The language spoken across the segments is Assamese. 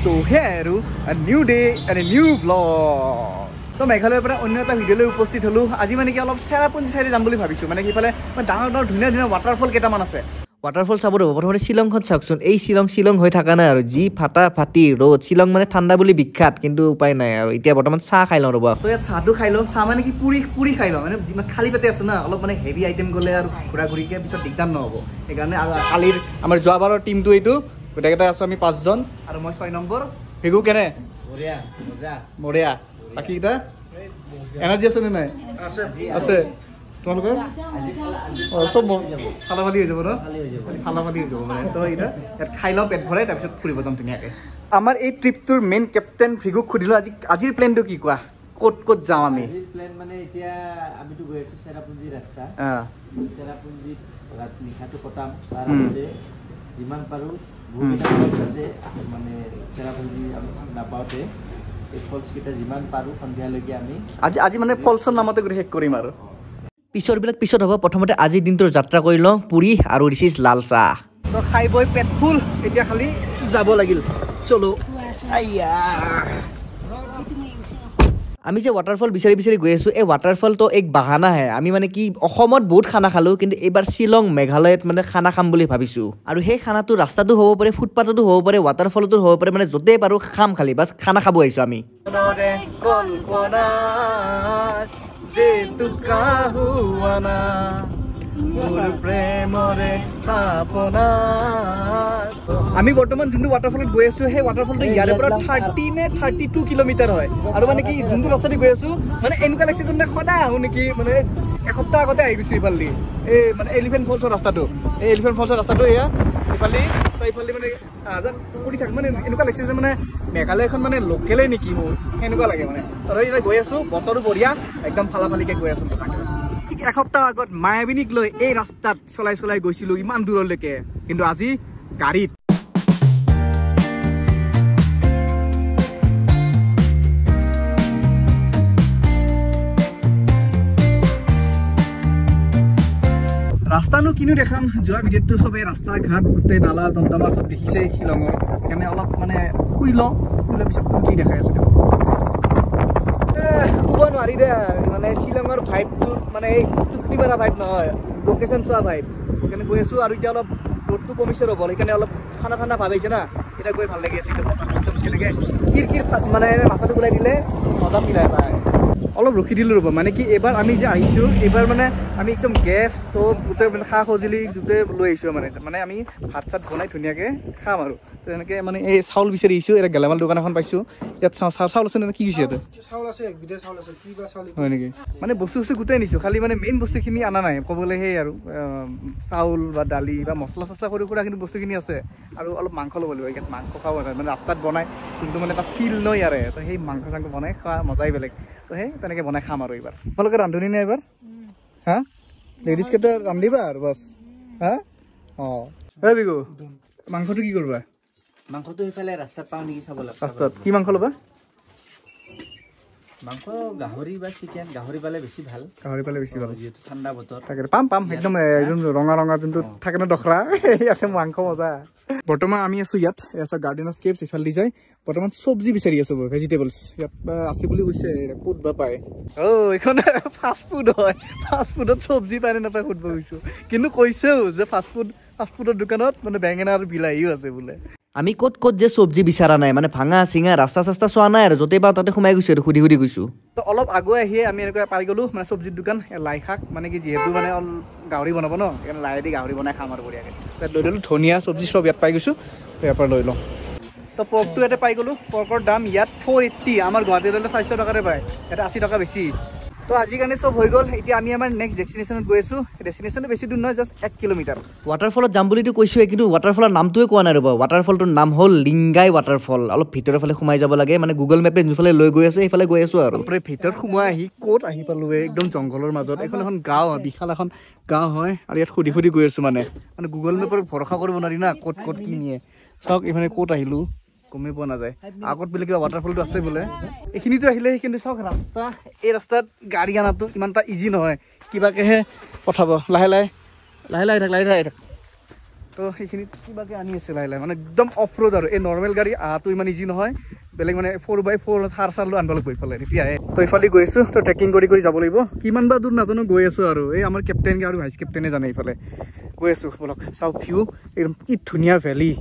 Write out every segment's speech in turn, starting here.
তো হে আৰু a new day and a new vlog তো মেঘালয়ৰ পৰা অন্য এটা ভিডিঅ'লৈ উপস্থিত হলো আজি মানে কি অলপ চেৰাপুঞ্জি চাইডে যাম বুলি ভাবিছো মানে কিফালে ডাঙৰ ডাঙৰ ধুনীয়া ধুনীয়া ৱাটাৰফল কেইটামান আছে ৱাটাৰফল চাব ৰ'ব প্ৰথমতে শ্বিলংখন চাওকচোন এই শ্বিলং হৈ থকা নাই আৰু যি ফাটা ফাটি ৰ'দ শ্বিলং মানে ঠাণ্ডা বুলি বিখ্যাত কিন্তু উপায় নাই আৰু এতিয়া বৰ্তমান চাহ খাই লওঁ ৰ'ব তো ইয়াত চাহটো খাই লওঁ চাহ মানে কি পুৰি খাই লওঁ মানে যিমান খালী পেটে আছে না অলপ মানে হেভি আইটেম গ'লে আৰু ঘূৰা ঘূৰিকে পিছত দিগদাৰ নহ'ব সেইকাৰণে আৰু কালিৰ আমাৰ যোৱাবাৰৰ টিমটো এইটো গোটেইকেইটা আছোঁ আমি 5জন আৰু মই 6 নম্বৰ ভিগু কেনে বঢ়িয়া বাকীকেইটা এনাৰ্জি আছে নে নাই আছে তোমালোকৰ চব ফালাফালি হৈ যাব ন ফালাফালি হৈ যাব মানে তো এতিয়া ইয়াত খাই লওঁ পেট ভৰাই তাৰপিছত ফুৰিব যাম ধুনীয়াকৈ আমাৰ এই ট্ৰিপটোৰ মেইন কেপ্টেইন ভিগুক সুধিলোঁ আজিৰ প্লেনটো কি কোৱা ক'ত যাওঁ আমি প্লেন মানে এতিয়া আমিতো গৈ আছোঁ চেৰাপুঞ্জী ৰাস্তা চেৰাপুঞ্জীত নিশাটো কটাম তাৰ আগতে যিমান পাৰোঁ বহুকেইটা ফলছ আছে মানে চেৰাপুঞ্জী নাপাওঁতে এই ফলছকেইটা যিমান পাৰোঁ সন্ধিয়ালৈকে আমি আজি মানে ফলছৰ নামতে গোটেই শেষ কৰিম আৰু পিছৰবিলাক পিছত হ'ব প্ৰথমতে আজিৰ দিনটোৰ যাত্ৰা কৰি লওঁ পুৰি আৰু দিছ ইজ লাল চাহ তো খাই বৈ পেট ফুল এতিয়া খালি যাব লাগিল চলো আমি যে ৱাটাৰফল বিচাৰি গৈ আছোঁ এই ৱাটাৰফলটো এক বাহানা হে আমি মানে কি অসমত বহুত খানা খালোঁ কিন্তু এইবাৰ শ্বিলং মেঘালয়ত মানে খানা খাম বুলি ভাবিছোঁ আৰু সেই খানাটো ৰাস্তাটো হ'ব পাৰে ফুটপাথতো হ'ব পাৰে ৱাটাৰফলতো হ'ব পাৰে মানে য'তেই পাৰোঁ খাম খালি বাছ খানা খাব আহিছোঁ আমি আমি বৰ্তমান যোনটো ৱাটাৰফলত গৈ আছো সেই ৱাটাৰফলটো ইয়াৰে পৰা 30 নে 32 কিলোমিটাৰ হয় আৰু মানে কি যোনটো ৰাস্তাদি গৈ আছো মানে এনেকুৱা লাগিছে যেন সদায় আহোঁ নেকি মানে এসপ্তাহ আগতে আহি গৈছো ইফালে এই মানে এলিফেণ্ট ফলছৰ ৰাস্তাটো এয়া ইফালে মানে কৰি থাক মানে এনেকুৱা লাগিছে যে মানে মেঘালয়খন মানে লোকেলেই নেকি মোৰ সেনেকুৱা লাগে মানে আৰু এতিয়া গৈ আছো বতৰো বঢ়িয়া একদম ফালাফালিকে গৈ আছো এসপ্তাহ আগত মায়াবিনীক লৈ এই ৰাস্তাত চলাই গৈছিলো ইমান দূৰলৈকে কিন্তু আজি গাড়ীত ৰাস্তানো কিনো দেখাম যোৱা ভিডিঅ'টো চবেই ৰাস্তা ঘাট গোটেই নালা দমদমা চব দেখিছে শ্বিলঙৰ সেইকাৰণে অলপ মানে শুই লওঁ পিছত কি দেখাই আছো শুব নোৱাৰি দে মানে শ্বিলঙৰ ভাইবটোত মানে এই টোপনি মাৰা ভাইব নহয় লোকেশ্যন চোৱা ভাইব সেইকাৰণে গৈ আছোঁ আৰু এতিয়া অলপ ৰ'দটো কমিছে ৰ'ব সেইকাৰণে অলপ ঠাণ্ডা ভাব আহিছে না এতিয়া গৈ ভাল লাগি আছে কেনেকৈ খিৰিকীৰ মানে মাথাটো ওলাই দিলে মজা মিলাই পায় অলপ ৰখি দিলোঁ ৰ'ব মানে কি এইবাৰ আমি যে আহিছোঁ এইবাৰ মানে আমি একদম গেছ ষ্টভ গোটেই মানে সা সঁজুলি গোটেই লৈ আহিছোঁ মানে আমি ভাত চাত বনাই ধুনীয়াকৈ খাম আৰু তেনেকৈ মানে এই চাউল বিচাৰি আহিছোঁ এটা গেলামাল দোকান এখন পাইছোঁ ইয়াত চাউল আছে নে কি কৈছে ইয়াতে হয় নেকি মানে বস্তু গোটেই আনিছোঁ খালি মানে মেইন বস্তুখিনি অনা নাই ক'বলৈ সেই আৰু চাউল বা দালি বা মছলা চছলা সৰু সুৰা কিন্তু বস্তুখিনি আছে আৰু অলপ মাংস ল'ব লাগিব ইয়াত মাংস খাব মানে ৰাস্তাত বনাই যোনটো মানে এটা ফিল ন ইয়াৰে তো সেই মাংস চাংস বনাই খোৱা মজাই বেলেগ তো সেই তেনেকৈ বনাই খাম আৰু এইবাৰ তোমালোকে ৰান্ধনি নে এইবাৰ হা লেডিজ কেইটা ৰান্ধিবা আৰু বাছ হা অঁ এই বিগু মাংসটো কি কৰিবা মাংসটো সেইফালে ৰাস্তাত পাওঁ নেকি চাব লাগিব ৰাস্তাত কি মাংস ল'বা মাংস গাহৰি বা চিকেন গাহৰি পালে বেছি ভাল যিহেতু ঠাণ্ডা বতৰ তাকে পাম একদম ৰঙা যোনটো থাকে ন দখৰা ইয়াতে মাংস মজা বৰ্তমান আমি আছো ইয়াত গাৰ্ডেন অফ কেভছ ইফাল দি যায় বৰ্তমান চব্জি বিচাৰি আছো ভেজিটেবলছ ইয়াত আছে বুলি কৈছে ক'ত বা পায় এইখন ফাষ্ট ফুড হয় ফাষ্ট ফুডত চব্জি পায় নে নাপায় সুধিব গৈছো কিন্তু কৈছেও যে ফাষ্ট ফুডৰ দোকানত মানে বেঙেনা আৰু বিলাহীও আছে বোলে আমি ক'ত যে চব্জি বিচাৰা নাই মানে ভাঙা চিঙা ৰাস্তা চাস্তা চোৱা নাই আৰু য'তেই পাওঁ তাতে সোমাই গৈছোঁ আৰু সুধি গৈছোঁ তো অলপ আগুৱাই আহিয়ে আমি এনেকৈ পাই গ'লোঁ মানে চব্জিৰ দোকান লাই শাক মানে কি যিহেতু মানে গাহৰি বনাব ন সেইকাৰণে লাইদি গাহৰি বনাই খাম আৰু বঢ়িয়াকৈ তাত লৈ ল'লোঁ ধনিয়া চব্জি চব ইয়াত পাই গৈছোঁ ইয়াৰ পৰা লৈ লওঁ তো পৰ্কটো ইয়াতে পাই গ'লোঁ পৰ্কৰ দাম ইয়াত 480 আমাৰ গুৱাহাটীত হ'লে 400 টকাতে পায় ইয়াতে 80 টকা বেছি তো আজিৰ কাৰণে চব হৈ গ'ল এতিয়া আমি আমাৰ নেক্সট ডেষ্টিনেশ্যনত গৈ আছোঁ ডেষ্টিনেশ্যনটো বেছি দূৰ নহয় জাষ্ট 1 কিলোমিটাৰ ৱাটাৰফলত যাম বুলিতো কৈছোঁৱে কিন্তু ৱাটাৰফলৰ নামটোৱে কোৱা নাই ৰ'ব ৱাটাৰফলটোৰ নাম হ'ল লিংগাই ৱাটাৰফল অলপ ভিতৰৰ ফালে সোমাই যাব লাগে মানে গুগল মেপে যোনফালে লৈ গৈ আছে সেইফালে গৈ আছোঁ আৰু ভিতৰত সোমাই আহি ক'ত আহি পালোঁ একদম জংঘলৰ মাজত এখন গাঁও হয় বিশাল এখন গাঁও হয় আৰু ইয়াত সুধি গৈ আছোঁ মানে গুগল মেপৰ ভৰসা কৰিব নোৱাৰি না ক'ত কি নিয়ে চাওক এইফালে ক'ত আহিলোঁ গমেই পোৱা নাযায় আগত বোলে কিবা ৱাটাৰফলটো আছে বোলে এইখিনিতো আহিলে কিন্তু চাওক ৰাস্তা এই ৰাস্তাত গাড়ী আনাটো ইমান এটা ইজি নহয় কিবাকেহে পঠাব লাহে থাক তো সেইখিনি কিবাকে আনি আছে লাহে লাহে মানে একদম অফ ৰোড আৰু এই নৰ্মেল গাড়ী আহাটো ইমান ইজি নহয় বেলেগ মানে 4x4 থাৰ চাৰ লৈ আনিব লাগিব ইফালে তেতিয়াহে তো ইফালে গৈ আছোঁ তো ট্ৰেকিং কৰি যাব লাগিব কিমান বা দূৰ নাজানো গৈ আছোঁ আৰু এই আমাৰ কেপ্টেইন আৰু ভাইচ কেপ্টেইনে জানে ইফালে গৈ আছোঁ বলক চাওঁ ভিউ একদম কি ধুনীয়া ভেলি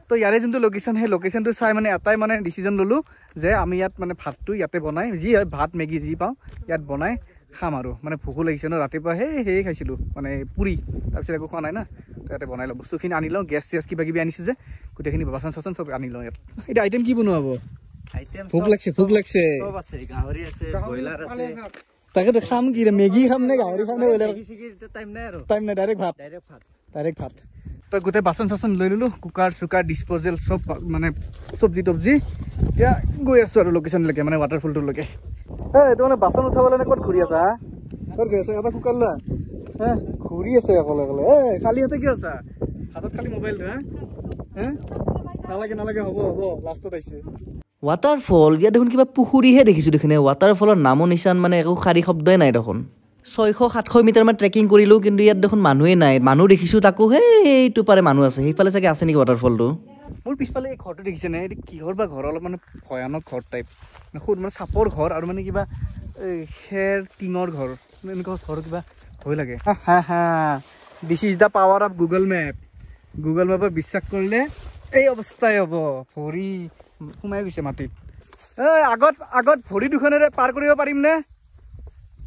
তো ইয়াৰে যোনটো লোকেশ্যন সেই লোকেশ্যনটো চাই মানে এটাই মানে ডিচিজন ল'লোঁ যে আমি ইয়াত মানে ভাতটো ইয়াতে বনাই যি হয় ভাত মেগী যি পাওঁ ইয়াত বনাই খাম আৰু মানে ভোকো লাগিছে ন ৰাতিপুৱা সেয়ে খাইছিলোঁ মানে পুৰি তাৰপিছত একো খোৱা নাই না তো ইয়াতে বনাই লওঁ বস্তুখিনি আনি লওঁ গেছ চেছ কিবা কিবি আনিছোঁ যে গোটেইখিনি বাচন চাচন চব আনি লওঁ ইয়াত এতিয়া আইটেম কি বনোৱা হ'ব ভোক লাগছে গাহৰি আছে ব্ৰইলাৰ আছে তাকেতো খাম কি মেগী খাম নে গাহৰি খাম নে ব্ৰইলাৰ টাইম নাই আৰু টাইম নাই ডাইৰেক্ট ভাত তো গোটেই বাচন চাচন লৈ ল'লোঁ কুকাৰ চুকাৰ ডিছপ'জেল চব মানে চব্জি তব্জি এতিয়া গৈ আছোঁ আৰু লোকেশ্যনলৈকে মানে ৱাটাৰফলটোলৈকে এইটো মানে বাচন উঠাবলৈ ক'ত ঘূৰি আছা ক'ত গৈ আছা এটা কুকাৰ লোৱা ঘূৰি আছে অকলে খালী হাতে কি আছা হাতত খালি মোবাইলটো নালাগে হ'ব লাষ্টত আহিছে ৱাটাৰফল ইয়াত দেখোন কিবা পুখুৰীহে দেখিছোঁ দেখোন ৱাটাৰফলৰ নামো নিচান মানে একো শাৰী শব্দই নাই দেখোন 600-700 মিটাৰমান ট্ৰেকিং কৰিলোঁ কিন্তু ইয়াত দেখোন মানুহেই নাই মানুহ দেখিছোঁ তাকো সেইটো পাৰে মানুহ আছে সেইফালে চাগে আছে নেকি ৱাটাৰফলটো মোৰ পিছফালে এই ঘৰটো দেখিছে নে এইটো কিহৰ বা ঘৰ অলপ মানে ভয়ানক ঘৰ টাইপ মানে চাপৰ ঘৰ আৰু মানে কিবা খেৰ টিঙৰ ঘৰ এনেকুৱা ঘৰ কিবা ভয় লাগে this is the power of Google মেপত বিশ্বাস কৰিলে এই অৱস্থাই হ'ব ভৰি সোমাই গৈছে মাটিত আগত ভৰি দুখনেৰে পাৰ কৰিব পাৰিম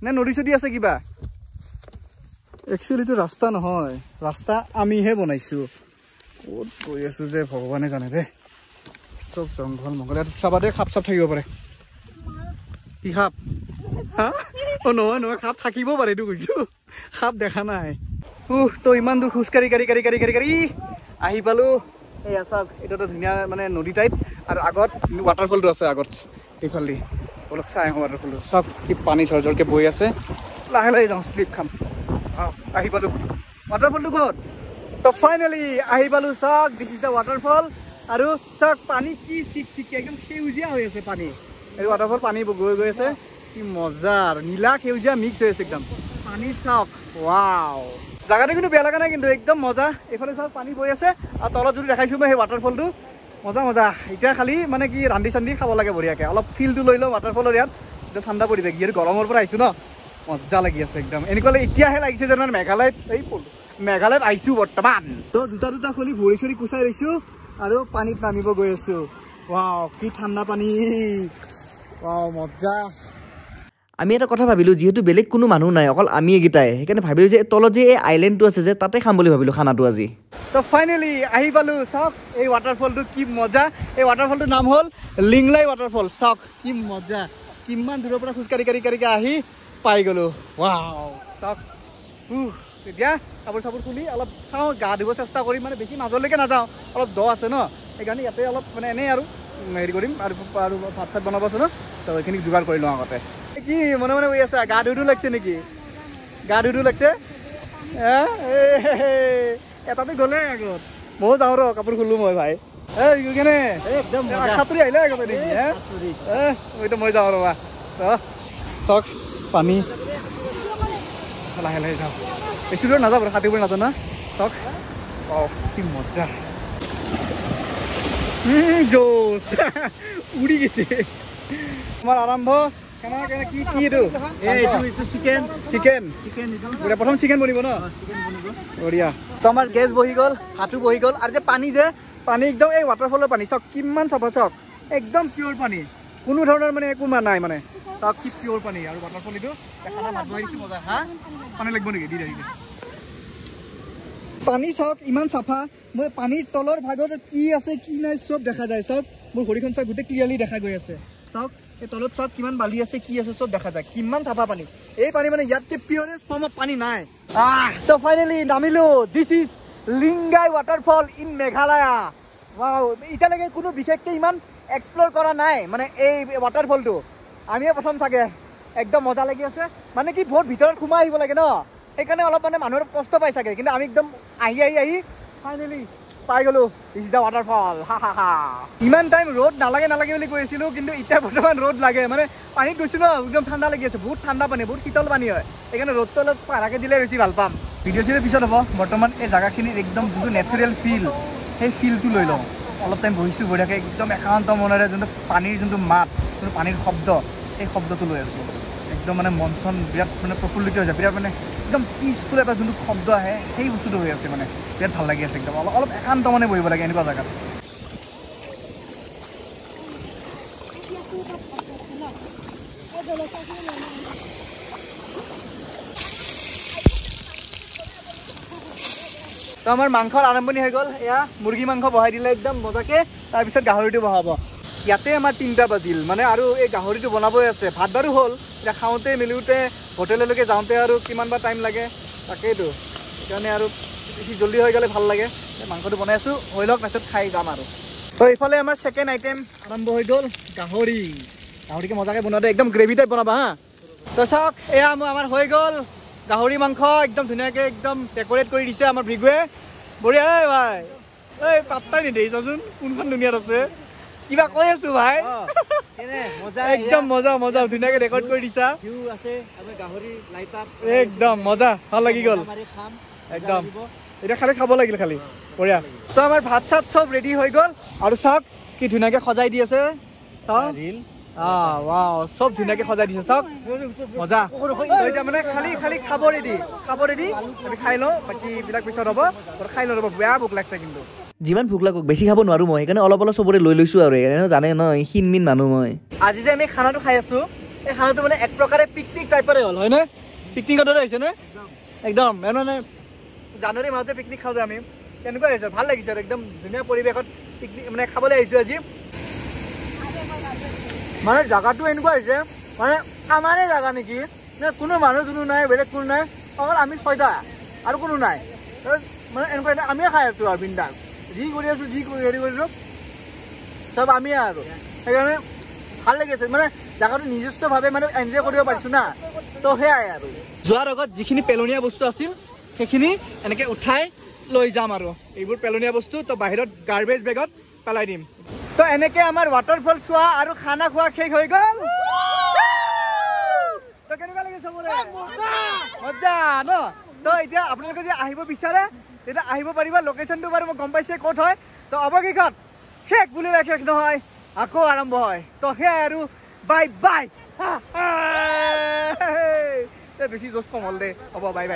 নে নদী চদী আছে কিবা একচুৱেলিটো ৰাস্তা নহয় ৰাস্তা আমিহে বনাইছোঁ ক'ত গৈ আছোঁ যে ভগৱানে জানে দে চব জংঘল মংঘল ইয়াত চাবা দে সাপ চাপ থাকিব পাৰে কি সাপ নহয় সাপ থাকিব পাৰে এইটো কৈছোঁ সাপ দেখা নাই তো ইমান দূৰ খোজকাঢ়ি কাঢ়ি আহি পালোঁ এয়া চাওক এতিয়াতো ধুনীয়া মানে নদী টাইপ আৰু আগত ৱাটাৰফলটো আছে আগত এইফালে অলপ চাই আহোঁ ৱাটাৰফলটো চাওক কি পানী ঝৰঝৰকৈ বৈ আছে লাহে লাহে যাওঁ শ্লিপ খাম আহি পালোঁ ৱাটাৰফলটো ক'ত তো ফাইনেলি আহি পালোঁ চাওক দিছ ইজ দ্য ৱাটাৰফল আৰু চাওক পানী কি চিক একদম সেউজীয়া হৈ আছে পানী এই ৱাটাৰফল পানী গৈ আছে কি মজা আৰু নীলা সেউজীয়া মিক্স হৈ আছে একদম পানী চাওক ৱাও জাগাটো কিন্তু বেয়া লগা নাই কিন্তু একদম মজা এইফালে চাওক পানী বৈ আছে আৰু তলত যদি দেখাইছোঁ মই সেই ৱাটাৰফলটো মজা এতিয়া খালি মানে কি ৰান্ধি চান্ধি খাব লাগে বঢ়িয়াকৈ অলপ ফিলটো লৈ লওঁ ৱাটাৰফলৰ ইয়াত একদম ঠাণ্ডা পৰিৱেশ যিহেতু গৰমৰ পৰা আহিছোঁ ন মজা লাগি আছে একদম এনেকুৱা এতিয়াহে লাগিছে যেন মেঘালয়ত আহিছোঁ বৰ্তমান তো জোতা খুলি ভৰি চৰি কুচাই লৈছোঁ আৰু পানীত নামিব গৈ আছোঁ ৱাও কি ঠাণ্ডা পানী ৱাও মজা আমি এটা কথা ভাবিলোঁ যিহেতু বেলেগ কোনো মানুহ নাই অকল আমি এইকেইটাই সেইকাৰণে ভাবিলোঁ যে তলত যে এই আইলেণ্ডটো আছে যে তাতে খাম বুলি ভাবিলোঁ খানাটো আজি তো ফাইনেলি আহি পালোঁ চাওক এই ৱাটাৰফলটো কি মজা এই ৱাটাৰফলটোৰ নাম হ'ল লিংলাই ৱাটাৰফল চাওক কি মজা কিমান দূৰৰ পৰা খোজকাঢ়ি আহি পাই গ'লোঁ ৱাও চাওক তেতিয়া কাপোৰ চাপোৰ খুলি অলপ চাওঁ গা ধুব চেষ্টা কৰিম মানে বেছি মাজলৈকে নাযাওঁ অলপ দ আছে ন সেইকাৰণে ইয়াতে অলপ মানে এনেই আৰু হেৰি কৰিম আৰু ভাত চাত বনাব আছে ন তো এইখিনি যোগাৰ কৰি লওঁ আগতে কি মনে হৈ আছে গা ধুই লাগছে নেকি লাগছে এটাতে গ'লে আগত ময়ো যাওঁ ৰ কাপোৰ খুলো মই ভাই কেনে একদম সাঁতুৰি আহিলে আগতে নেকি মই যাওঁ ৰবা চাওক পানী লাহে যাওঁ বেছি দূৰ নাযাওঁ বাৰু সাঁতুৰিব নাজানো না চাওক কি মজা উৰি গৈছে আমাৰ আৰম্ভ প্ৰথম চিকেন বনিব ন বঢ়িয়া তো আমাৰ গেছ বহি গ'ল ভাতো বহি গ'ল আৰু যে পানী একদম এই ৱাটাৰফলৰ পানী চাওক কিমান চাফা চাওক একদম পিয়ৰ পানী কোনো ধৰণৰ মানে একো নাই মানে চাওক কি পিয়ৰ পানী আৰু ৱাটাৰফল এইটো মজা পানী লাগিব নেকি পানী চাওক ইমান চাফা মই পানীৰ তলৰ ভাগত কি আছে কি নাই চব দেখা যায় চাওক মোৰ ভৰিখন চাওক গোটেই ক্লিয়াৰলি দেখা গৈ আছে চাওক এই তলত চাওক কিমান বালি আছে কি আছে চব দেখা যায় কিমান চাফা পানী এই পানী মানে ইয়াতকে পিয়ৰেষ্ট ফৰ্ম অফ পানী নাই তো ফাইনেলি নামিলো this is Lingai waterfall in Meghalaya wow এতিয়ালৈকে কোনো বিশেষকৈ ইমান এক্সপ্ল'ৰ কৰা নাই মানে এই ৱাটাৰফলটো আমিয়ে প্ৰথম চাগে একদম মজা লাগি আছে মানে কি বহুত ভিতৰত সোমাই আহিব লাগে ন সেইকাৰণে অলপ মানে মানুহৰ কষ্ট পাই চাগে কিন্তু আমি একদম আহি ফাইনেলি পাই গ'লো দিছ ইজ দ্য ৱাটাৰফল ইমান টাইম ৰ'দ নালাগে বুলি কৈছিলোঁ কিন্তু এতিয়া বৰ্তমান ৰ'দ লাগে মানে পানীত গৈছোঁ ন একদম ঠাণ্ডা লাগি আছে বহুত ঠাণ্ডা পানী বহুত শীতল পানী হয় সেইকাৰণে ৰ'দটো অলপ পাৰাকৈ দিলে বেছি ভাল পাম ভিডিঅ' চিডিঅ' পিছত হ'ব বৰ্তমান এই জেগাখিনিৰ একদম যোনটো নেচাৰেল ফিল সেই ফিলটো লৈ লওঁ অলপ টাইম বহিছোঁ বঢ়িয়াকৈ একদম একান্ত মনেৰে যোনটো পানীৰ যোনটো মাত যোনটো পানীৰ শব্দ সেই শব্দটো লৈ আছোঁ একদম মানে মন চন বিৰাট মানে প্ৰফুল্লিত হৈ যায় বিৰাট মানে একদম পিচফুল এটা যোনটো শব্দ আহে সেই বস্তুটো হৈ আছে মানে বিৰাট ভাল লাগি আছে একদম অলপ একান্ত মনে বহিব লাগে এনেকুৱা জেগাত তো আমাৰ মাংসৰ আৰম্ভণি হৈ গ'ল এয়া মুৰ্গী মাংস বহাই দিলে একদম মজাকৈ তাৰপিছত গাহৰিটো বহাব ইয়াতে আমাৰ 3টা বাজিল মানে আৰু এই গাহৰিটো বনাবই আছে ভাত বাৰু হ'ল এতিয়া খাওঁতে মেলোঁতে হোটেললৈকে যাওঁতে আৰু কিমান বা টাইম লাগে তাকেইতো সেইকাৰণে আৰু বেছি জল্দি হৈ গ'লে ভাল লাগে মাংসটো বনাই আছোঁ হৈ লওক তাৰপিছত খাই যাম আৰু তো এইফালে আমাৰ ছেকেণ্ড আইটেম আৰম্ভ হৈ গ'ল গাহৰিকে মজাকৈ বনাওঁতে একদম গ্ৰেভি টাইপ বনাবা হা তো চাওক এয়া আমাৰ হৈ গ'ল গাহৰি মাংস একদম ধুনীয়াকৈ একদম ডেক'ৰেট কৰি দিছে আমাৰ ভৃগুৱে বঢ়িয়া ভাই এই পাত্তাই নিদিয়ে চাচোন কোনখন দুনিয়াত আছে কিবা কৈ আছো ভাই একদম মজা ধুনীয়াকৈ ৰেকৰ্ড কৰি দিছা একদম মজা ভাল লাগি গ'ল একদম এতিয়া খালি খাব লাগিল খালি বঢ়িয়া তো আমাৰ ভাত চাত চব ৰেডি হৈ গ'ল আৰু চাওক কি ধুনীয়াকৈ সজাই দি আছে চাওক চব ধুনীয়াকৈ সজাই দিছে চাওক মজা এতিয়া মানে খালি খাব ৰেডি আমি খাই লওঁ বাকী বিলাক পিছত হ'ব খাই ল'ব বেয়া ভোক লাগিছে কিন্তু যিমান ভোক লাগক বেছি খাব নোৱাৰোঁ মই সেইকাৰণে অলপ চবৰে লৈ লৈছোঁ আৰু সেইকাৰণে জানে ন ক্ষীণমিন মানুহ মই আজি যে আমি খানাটো খাই আছোঁ এই খানাটো মানে এক প্ৰকাৰে পিকনিক টাইপৰে হ'ল হয়নে পিকনিকৰ দৰে হৈছে নে একদম মানে জানুৱাৰী মাহতে পিকনিক খাওঁ যে আমি তেনেকুৱা হৈছে ভাল লাগিছে আৰু একদম ধুনীয়া পৰিৱেশত পিকনিক মানে খাবলৈ আহিছোঁ আজি মানে জেগাটো এনেকুৱা হৈছে মানে আমাৰে জেগা নেকি নে কোনো মানুহ কোনো নাই বেলেগ কোনো নাই অকল আমি 6টা আৰু কোনো নাই মানে এনেকুৱা আমিয়ে খাই আছোঁ আৰু বিন্দাছ যি কৰি আছোঁ হেৰি কৰিছোঁ চব আমিয়ে আৰু সেইকাৰণে ভাল লাগি আছে মানে জেগাটো নিজস্বভাৱে মানে এনজয় কৰিব পাৰিছোঁ না তো সেয়াই আৰু যোৱাৰ আগত যিখিনি পেলনীয়া বস্তু আছিল সেইখিনি এনেকৈ উঠাই লৈ যাম আৰু এইবোৰ পেলনীয়া বস্তু তো বাহিৰত গাৰ্বেজ বেগত পেলাই দিম তো এনেকৈ আমাৰ ৱাটাৰফল চোৱা আৰু খানা খোৱা শেষ হৈ গ'ল তো কেনেকুৱা লাগিছে চবৰে মজা ন তো এতিয়া আপোনালোকে যদি আহিব বিচাৰে তেতিয়া আহিব পাৰিবা লোকেশ্যনটো বাৰু মই গম পাইছে ক'ত হয় তো অৱশেষত শেষ বুলিলে শেষ নহয় আকৌ আৰম্ভ হয় তো সেয়াই আৰু বাই বেছি জোচ কম হ'ল দে হ'ব বাই